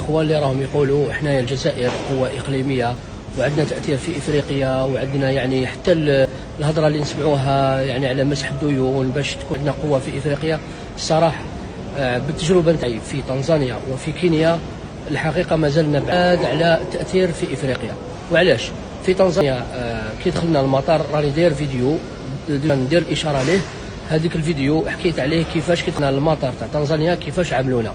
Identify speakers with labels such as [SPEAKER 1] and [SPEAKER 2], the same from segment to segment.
[SPEAKER 1] الاخوان اللي راهم يقولوا احنا الجزائر قوه اقليميه وعندنا تاثير في افريقيا وعندنا يعني حتى الهضره اللي نسمعوها يعني على مسح الديون باش تكون عندنا قوه في افريقيا. الصراحه بالتجربه نتاعي في تنزانيا وفي كينيا الحقيقه ما زلنا بعاد على تاثير في افريقيا. وعلاش؟ في تنزانيا كي دخلنا المطار راني داير فيديو ندير اشاره ليه. هذيك الفيديو حكيت عليه كيفاش كي دخلنا المطار تاع تنزانيا كيفاش عملونا.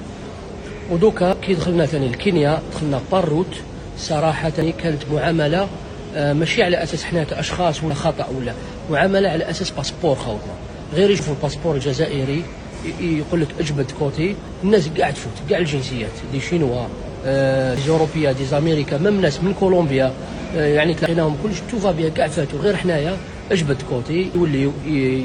[SPEAKER 1] ودوكا كي دخلنا ثاني لكينيا دخلنا باروت. صراحه ثاني كانت معامله ماشي على اساس حنا كاشخاص ولا خطا ولا معامله على اساس باسبور خوتنا. غير يشوفوا الباسبور الجزائري يقول لك اجبد كوتي. الناس قاعد تفوت كاع الجنسيات دي شينوا دي اوروبيا دي امريكا ميم ناس من كولومبيا يعني تلاقيناهم كلش توفا بها كاع فاتوا. غير حنايا اجبد كوتي يولي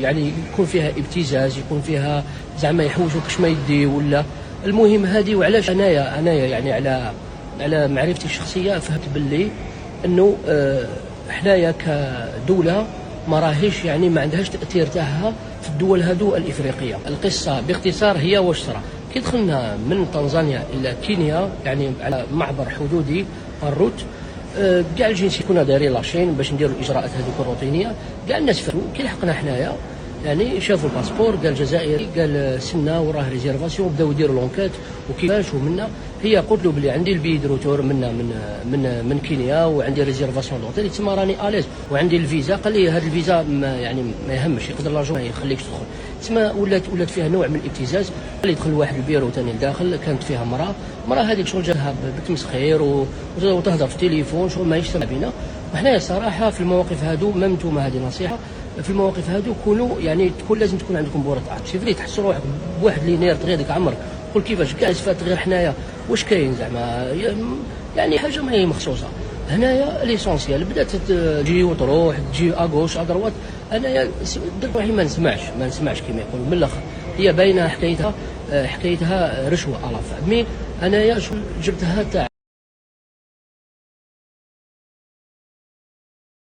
[SPEAKER 1] يعني يكون فيها ابتزاز يكون فيها زعما يحوسوا كش ما يدي ولا المهم هذه. وعلاش انايا يعني على معرفتي الشخصيه فهمت باللي انه حنايا كدوله ما راهيش يعني ما عندهاش تاثير تاعها في الدول هذو الافريقيه. القصه باختصار هي واش صرا كي دخلنا من تنزانيا الى كينيا يعني على معبر حدودي الروت كاع الجنسيات كنا دايرين لاشين باش نديروا الاجراءات هذوك الروتينيه. كاع الناس فاتوا كي لحقنا حنايا يعني شافوا الباسبور قال جزائري قال سنه وراه ريزيرفاسيون بداو يديروا لونكات وكيفاش ومنا. هي قلت له بلي عندي البيد روتور منا من كينيا وعندي ريزيرفاسيون دوتيل تسمى راني اليز وعندي الفيزا. قال لي هذا الفيزا ما يهمش يقدر لاجون ما يخليكش تدخل. تسمى ولات فيها نوع من الابتزاز. قال لي دخل واحد البيرو ثاني لداخل كانت فيها مراه هذيك شغل جاتها بتمسخير وتهضر في التليفون شغل ما يجتمع بينا. وحنا صراحه في المواقف هذو ما انتم هذه نصيحه في المواقف هذو كونوا يعني لازم تكون عندكم بورة عقل. شوف لي تحسوا روحك بواحد اللي نير تغير ديك عمرك قول كيفاش كاع فات غير حنايا واش كاين زعما يعني حاجه ما هي مخصوصه. هنايا ليسونسيال بدات تجي وتروح تجي اغوش ادروات. انايا درت روحي ما نسمعش كما يقولوا من الاخر. هي باينه حكايتها رشوه الاف مي انايا جبتها تاع